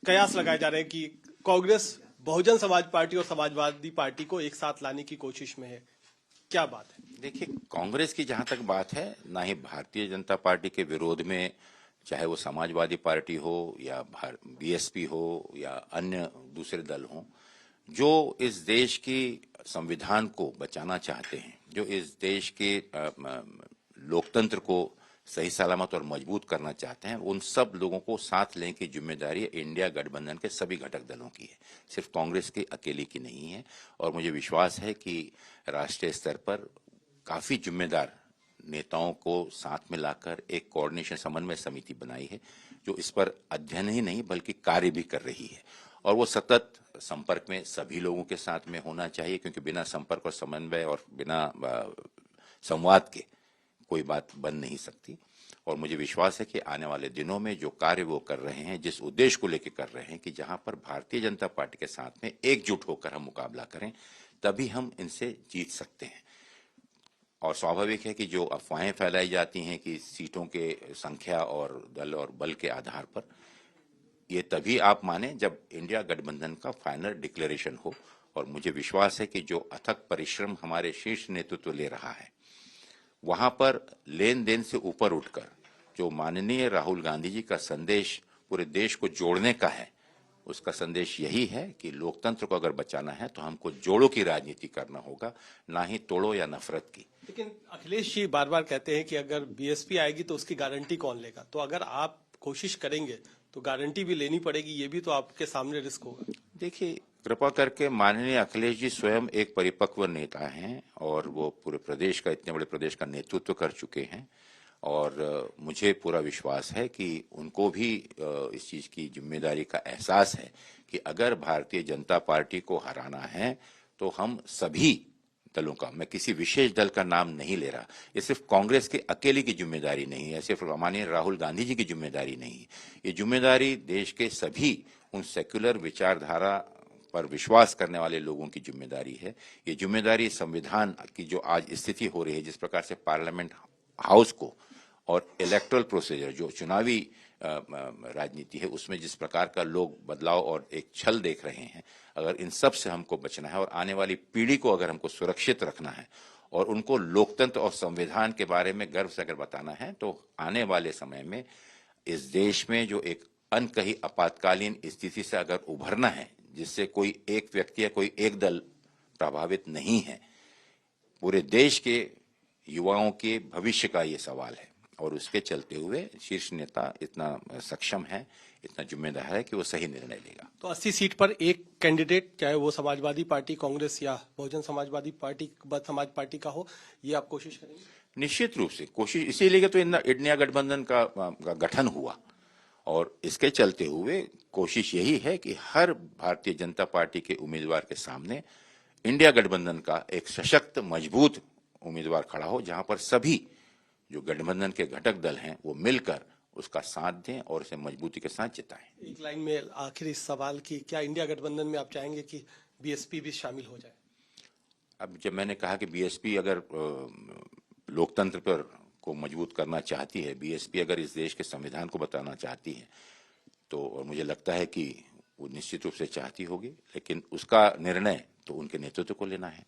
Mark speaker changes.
Speaker 1: कयास लगाए जा रहे हैं कि कांग्रेस बहुजन समाज पार्टी और समाजवादी पार्टी को एक साथ लाने की कोशिश में है, क्या बात है?
Speaker 2: देखिए, कांग्रेस की जहां तक बात है, ना ही भारतीय जनता पार्टी के विरोध में, चाहे वो समाजवादी पार्टी हो या बीएसपी हो या अन्य दूसरे दल हों, जो इस देश की संविधान को बचाना चाहते हैं, जो इस देश के लोकतंत्र को सही सलामत और मजबूत करना चाहते हैं, उन सब लोगों को साथ लेने की जिम्मेदारी इंडिया गठबंधन के सभी घटक दलों की है, सिर्फ कांग्रेस की अकेले की नहीं है। और मुझे विश्वास है कि राष्ट्रीय स्तर पर काफी जिम्मेदार नेताओं को साथ में लाकर एक कोऑर्डिनेशन समन्वय समिति बनाई है, जो इस पर अध्ययन ही नहीं बल्कि कार्य भी कर रही है। और वो सतत संपर्क में सभी लोगों के साथ में होना चाहिए, क्योंकि बिना संपर्क और समन्वय और बिना संवाद के कोई बात बन नहीं सकती। और मुझे विश्वास है कि आने वाले दिनों में जो कार्य वो कर रहे हैं, जिस उद्देश्य को लेकर कर रहे हैं कि जहां पर भारतीय जनता पार्टी के साथ में एकजुट होकर हम मुकाबला करें, तभी हम इनसे जीत सकते हैं। और स्वाभाविक है कि जो अफवाहें फैलाई जाती हैं कि सीटों के संख्या और दल और बल के आधार पर, ये तभी आप माने जब इंडिया गठबंधन का फाइनल डिक्लेरेशन हो। और मुझे विश्वास है कि जो अथक परिश्रम हमारे शीर्ष नेतृत्व ले रहा है, वहां पर लेन देन से ऊपर उठकर जो माननीय राहुल गांधी जी का संदेश पूरे देश को जोड़ने का है, उसका संदेश यही है कि लोकतंत्र को अगर बचाना है तो हमको जोड़ों की राजनीति करना होगा, ना ही तोड़ो या नफरत की।
Speaker 1: लेकिन अखिलेश जी बार बार कहते हैं कि अगर बीएसपी आएगी तो उसकी गारंटी कौन लेगा? तो अगर आप कोशिश करेंगे तो गारंटी भी लेनी पड़ेगी, ये भी तो आपके सामने रिस्क होगा।
Speaker 2: देखिए, कृपा करके माननीय अखिलेश जी स्वयं एक परिपक्व नेता हैं और वो पूरे प्रदेश का, इतने बड़े प्रदेश का नेतृत्व कर चुके हैं। और मुझे पूरा विश्वास है कि उनको भी इस चीज की जिम्मेदारी का एहसास है कि अगर भारतीय जनता पार्टी को हराना है तो हम सभी दलों का, मैं किसी विशेष दल का नाम नहीं ले रहा, ये सिर्फ कांग्रेस के अकेले की जिम्मेदारी नहीं है, सिर्फ माननीय राहुल गांधी जी की जिम्मेदारी नहीं है, ये जिम्मेदारी देश के सभी उन सेक्युलर विचारधारा पर विश्वास करने वाले लोगों की जिम्मेदारी है। ये जिम्मेदारी संविधान की जो आज स्थिति हो रही है, जिस प्रकार से पार्लियामेंट हाउस को और इलेक्टोरल प्रोसीजर, जो चुनावी राजनीति है, उसमें जिस प्रकार का लोग बदलाव और एक छल देख रहे हैं, अगर इन सब से हमको बचना है और आने वाली पीढ़ी को अगर हमको सुरक्षित रखना है और उनको लोकतंत्र और संविधान के बारे में गर्व से अगर बताना है, तो आने वाले समय में इस देश में जो एक अनकही आपातकालीन स्थिति से अगर उभरना है, जिससे कोई एक व्यक्ति या कोई एक दल प्रभावित नहीं है, पूरे देश के युवाओं के भविष्य का ये सवाल है। और उसके चलते हुए शीर्ष नेता इतना सक्षम है, इतना जिम्मेदार है कि वो सही निर्णय लेगा।
Speaker 1: तो 80 सीट पर एक कैंडिडेट, चाहे वो समाजवादी पार्टी, कांग्रेस या बहुजन समाजवादी पार्टी, समाज पार्टी का हो, ये आप कोशिश करेंगे?
Speaker 2: निश्चित रूप से कोशिश, इसीलिए तो इंडिया गठबंधन का गठन हुआ। और इसके चलते हुए कोशिश यही है कि हर भारतीय जनता पार्टी के उम्मीदवार के सामने इंडिया गठबंधन का एक सशक्त मजबूत उम्मीदवार खड़ा हो, जहां पर सभी जो गठबंधन के घटक दल हैं वो मिलकर उसका साथ दें और उसे मजबूती के साथ जिताएं।
Speaker 1: एक लाइन में आखिरी सवाल की, क्या इंडिया गठबंधन में आप चाहेंगे कि बीएसपी भी शामिल हो जाए?
Speaker 2: अब जब मैंने कहा कि बीएसपी अगर लोकतंत्र पर को मजबूत करना चाहती है, बीएसपी अगर इस देश के संविधान को बताना चाहती है, तो मुझे लगता है कि वो निश्चित रूप से चाहती होगी, लेकिन उसका निर्णय तो उनके नेतृत्व को लेना है।